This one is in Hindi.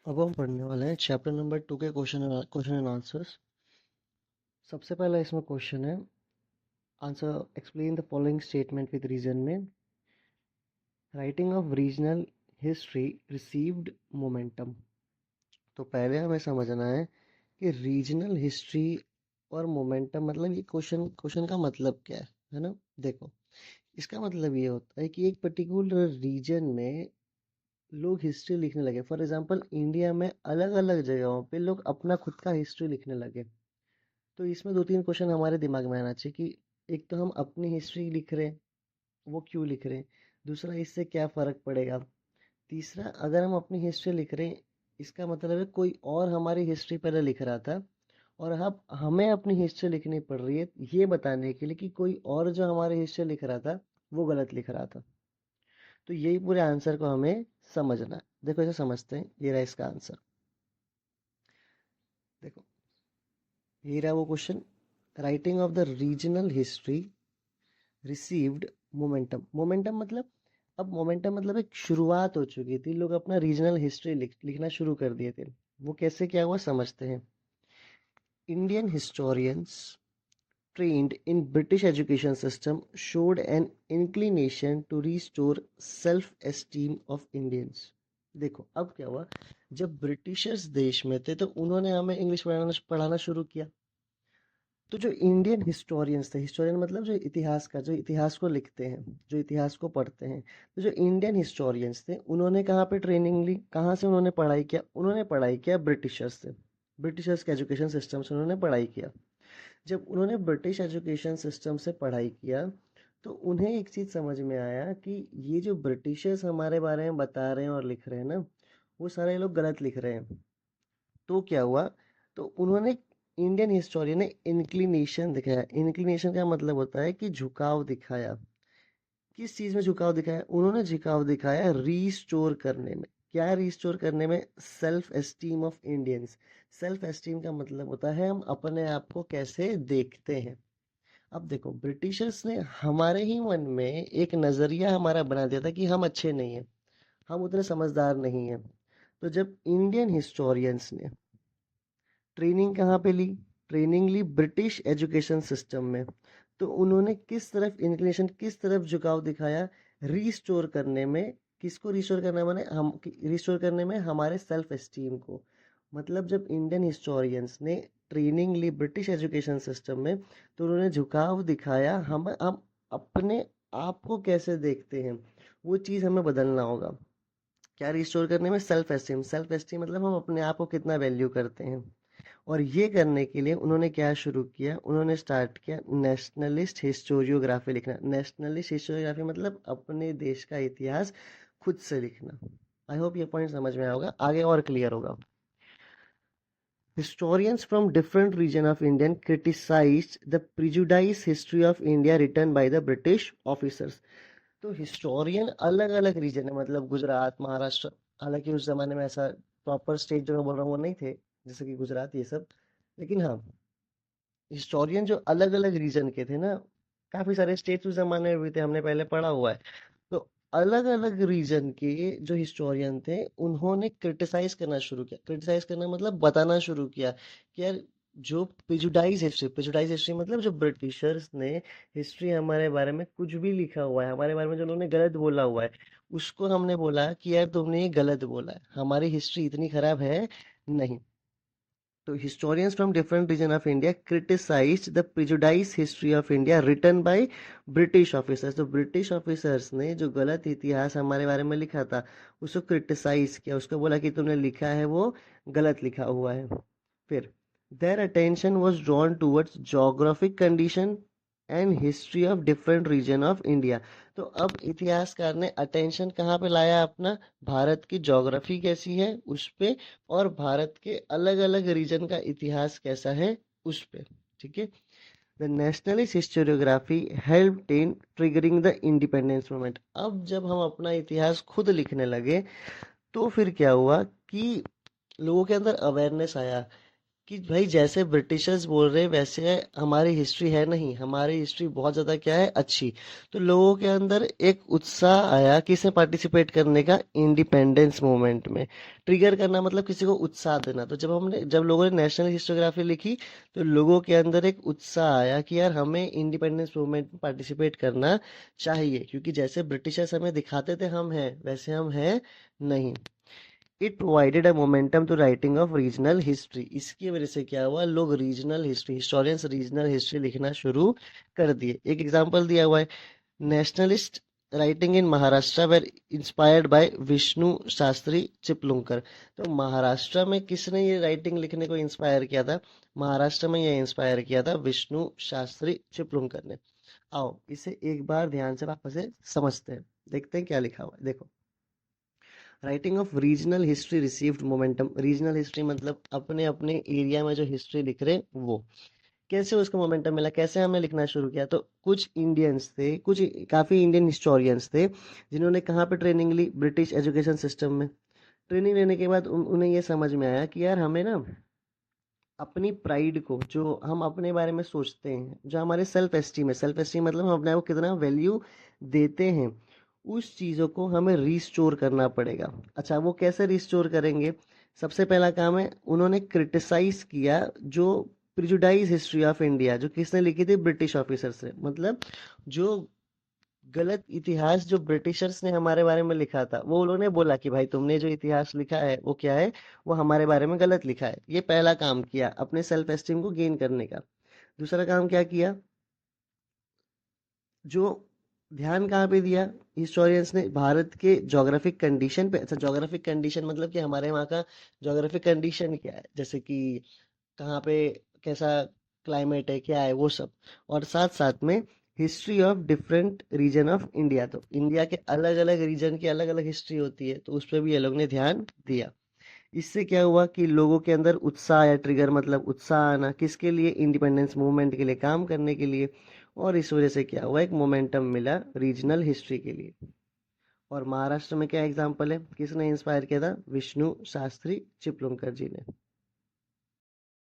अब हम पढ़ने वाले हैं चैप्टर नंबर 2 के क्वेश्चन एंड आंसर्स। सबसे पहला इसमें क्वेश्चन है, answer explain the following statement with reason में। Writing of regional history received momentum. तो पहले हमें समझना है कि रीजनल हिस्ट्री और मोमेंटम मतलब ये क्वेश्चन का मतलब क्या है ना। देखो, इसका मतलब ये होता है कि एक पर्टिकुलर रीजन में लोग हिस्ट्री लिखने लगे। फॉर एग्जांपल, इंडिया में अलग अलग जगहों पे लोग अपना खुद का हिस्ट्री लिखने लगे। तो इसमें दो तीन क्वेश्चन हमारे दिमाग में आना चाहिए कि एक तो हम अपनी हिस्ट्री लिख रहे हैं, वो क्यों लिख रहे हैं। दूसरा, इससे क्या फ़र्क पड़ेगा। तीसरा, अगर हम अपनी हिस्ट्री लिख रहे हैं, इसका मतलब है कोई और हमारी हिस्ट्री पहले लिख रहा था और अब हमें अपनी हिस्ट्री लिखनी पड़ रही है ये बताने के लिए कि कोई और जो हमारी हिस्ट्री लिख रहा था वो गलत लिख रहा था। तो यही पूरे आंसर को हमें समझना है। देखो, इसे समझते हैं। ये रहा इसका आंसर। देखो, ये रहा वो question. Writing of the regional history received momentum. Momentum मतलब, अब मोमेंटम मतलब एक शुरुआत हो चुकी थी, लोग अपना रीजनल हिस्ट्री लिखना शुरू कर दिए थे। वो कैसे क्या हुआ समझते हैं। Indian historians trained in British education system showed an inclination to restore self-esteem of Indians। देखो, अब क्या हुआ, जब ब्रिटिशर्स देश में थे तो उन्होंने हमें इंग्लिश पढ़ाना शुरू किया। तो जो इंडियन हिस्टोरियंस थे, हिस्टोरियन मतलब जो इतिहास का, जो इतिहास को लिखते हैं, जो इतिहास को पढ़ते हैं, तो जो इंडियन हिस्टोरियंस थे उन्होंने कहाँ पे ट्रेनिंग ली, कहाँ से उन्होंने पढ़ाई किया। उन्होंने पढ़ाई किया ब्रिटिशर्स से। ब्रिटिशर्स के एजुकेशन सिस्टम से उन्होंने पढ़ाई किया। जब उन्होंने ब्रिटिश एजुकेशन सिस्टम से पढ़ाई किया तो उन्हें एक चीज़ समझ में आया कि ये जो ब्रिटिशर्स हमारे बारे में बता रहे हैं और लिख रहे हैं ना, वो सारे लोग गलत लिख रहे हैं। तो क्या हुआ, तो उन्होंने, इंडियन हिस्टोरियन ने इंक्लिनेशन दिखाया। इंक्लिनेशन का मतलब होता है कि झुकाव दिखाया। किस चीज़ में झुकाव दिखाया, उन्होंने झुकाव दिखाया रीस्टोर करने में। क्या रीस्टोर करने में, self esteem of Indians. Self esteem का मतलब होता है हम अपने आप को कैसे देखते हैं। अब देखो, ब्रिटिशर्स ने हमारे ही मन में एक नजरिया हमारा बना दिया था कि हम अच्छे नहीं हैं, हम उतने समझदार नहीं हैं। तो जब इंडियन हिस्टोरियंस ने ट्रेनिंग कहाँ पे ली, ट्रेनिंग ली ब्रिटिश एजुकेशन सिस्टम में, तो उन्होंने किस तरफ इंक्लिनेशन, किस तरफ झुकाव दिखाया, रीस्टोर करने में। किसको रिस्टोर करना, माने हम रिस्टोर करने में हमारे सेल्फ एस्टीम को। मतलब जब इंडियन हिस्टोरियंस ने ट्रेनिंग ली ब्रिटिश एजुकेशन सिस्टम में तो उन्होंने झुकाव दिखाया हम अपने आप को कैसे देखते हैं, वो चीज़ हमें बदलना होगा। क्या रिस्टोर करने में, सेल्फ एस्टीम। सेल्फ एस्टीम मतलब हम अपने आप को कितना वैल्यू करते हैं। और ये करने के लिए उन्होंने क्या शुरू किया, उन्होंने स्टार्ट किया नेशनलिस्ट हिस्टोरियोग्राफी लिखना। नेशनलिस्ट हिस्टोरियोग्राफी मतलब अपने देश का इतिहास खुद से लिखना। आई होप ये पॉइंट समझ में आएगा, आगे और क्लियर होगा। Historians from different regions of India criticized the prejudiced history of India written by the British officers। तो हिस्टोरियन अलग अलग रीजन है, मतलब गुजरात, महाराष्ट्र। हालांकि उस जमाने में ऐसा प्रॉपर स्टेट जो मैं बोल रहा हूँ वो नहीं थे, जैसे कि गुजरात ये सब। लेकिन हाँ, हिस्टोरियन जो अलग अलग रीजन के थे ना, काफी सारे स्टेट्स उस जमाने में भी थे, हमने पहले पढ़ा हुआ है। तो अलग अलग रीजन के जो हिस्टोरियन थे उन्होंने क्रिटिसाइज करना शुरू किया। क्रिटिसाइज करना मतलब बताना शुरू किया कि यार, जो प्रेजुडाइज हिस्ट्री मतलब जो ब्रिटिशर्स ने हिस्ट्री हमारे बारे में कुछ भी लिखा हुआ है, हमारे बारे में जो उन्होंने गलत बोला हुआ है, उसको हमने बोला कि यार तुमने ये गलत बोला है, हमारी हिस्ट्री इतनी खराब है नहीं। तो historians from different region of India criticized the prejudiced history of India written by British officers। तो British officers ने जो गलत इतिहास हमारे बारे में लिखा था उसको क्रिटिसाइज किया, उसको बोला कि तुमने लिखा है वो गलत लिखा हुआ है। फिर their attention was drawn towards geographic condition and history of different region of India. तो अब इतिहासकार ने अटेंशन कहाँ पे लाया अपना, भारत की ज्योग्राफी कैसी है उस पे, और भारत के अलग अलग रीजन का इतिहास कैसा है उस पे। ठीक है। The nationalist historiography helped in triggering the independence movement. अब जब हम अपना इतिहास खुद लिखने लगे तो फिर क्या हुआ कि लोगों के अंदर अवेयरनेस आया कि भाई जैसे ब्रिटिशर्स बोल रहे हैं वैसे हमारी हिस्ट्री है नहीं, हमारी हिस्ट्री बहुत ज़्यादा क्या है, अच्छी। तो लोगों के अंदर एक उत्साह आया किसमें पार्टिसिपेट करने का, इंडिपेंडेंस मूवमेंट में। ट्रिगर करना मतलब किसी को उत्साह देना। तो जब लोगों ने नेशनल हिस्टोग्राफी लिखी तो लोगों के अंदर एक उत्साह आया कि यार हमें इंडिपेंडेंस मूवमेंट में पार्टिसिपेट करना चाहिए, क्योंकि जैसे ब्रिटिशर्स हमें दिखाते थे हम हैं वैसे हम हैं नहीं। It provided a momentum to writing of regional history. इसकी वजह से क्या हुआ, लोग regional history, historians regional history लिखना शुरू कर दिए। एक एग्जांपल दिया हुआ है, nationalist writing in Maharashtra were inspired by Vishnu Shastri Chiplunkar. तो महाराष्ट्र में किसने ये राइटिंग लिखने को इंस्पायर किया था, महाराष्ट्र में ये इंस्पायर किया था विष्णु शास्त्री चिपलुंकर ने। आओ इसे एक बार ध्यान से वापस से समझते हैं, देखते हैं क्या लिखा हुआ है। देखो, writing of regional history received momentum. Regional history मतलब अपने अपने एरिया में जो हिस्ट्री लिख रहे वो, कैसे उसको मोमेंटम मिला, कैसे हमने लिखना शुरू किया। तो कुछ इंडियंस थे, कुछ काफ़ी इंडियन हिस्टोरियंस थे जिन्होंने कहाँ पे ट्रेनिंग ली, ब्रिटिश एजुकेशन सिस्टम में। ट्रेनिंग लेने के बाद उन्हें ये समझ में आया कि यार हमें ना अपनी प्राइड को, जो हम अपने बारे में सोचते हैं, जो हमारे सेल्फ एस्टीम है, सेल्फ एस्टीम मतलब हम अपने आप को कितना वैल्यू देते हैं, उस चीज़ों को हमें रिस्टोर करना पड़ेगा। अच्छा, वो कैसे रिस्टोर करेंगे, सबसे पहला काम है उन्होंने क्रिटिसाइज किया जो प्रिजुडाइज हिस्ट्री ऑफ इंडिया, जो किसने लिखी थी, ब्रिटिश ऑफिसर से। मतलब जो गलत इतिहास जो ब्रिटिशर्स ने हमारे बारे में लिखा था, वो उन्होंने बोला कि भाई तुमने जो इतिहास लिखा है वो क्या है, वो हमारे बारे में गलत लिखा है। ये पहला काम किया अपने सेल्फ एस्टीम को गेन करने का। दूसरा काम क्या किया, जो ध्यान कहाँ पे दिया हिस्टोरियंस ने, भारत के जोग्राफिक कंडीशन पे। अच्छा, जोग्राफिक कंडीशन मतलब कि हमारे वहाँ का जोग्राफिक कंडीशन क्या है, जैसे कि कहाँ पे कैसा क्लाइमेट है, क्या है वो सब। और साथ साथ में history of different region of India. तो इंडिया के अलग अलग रीजन की अलग अलग हिस्ट्री होती है, तो उस पर भी ये लोग ने ध्यान दिया। इससे क्या हुआ कि लोगों के अंदर उत्साह या ट्रिगर मतलब उत्साह आना, किसके लिए, इंडिपेंडेंस मूवमेंट के लिए काम करने के लिए। और इस वजह से क्या हुआ, एक मोमेंटम मिला रीजनल हिस्ट्री के लिए। और महाराष्ट्र में क्या एग्जाम्पल है, किसने इंस्पायर किया था, विष्णु शास्त्री चिपलुंकर जी ने।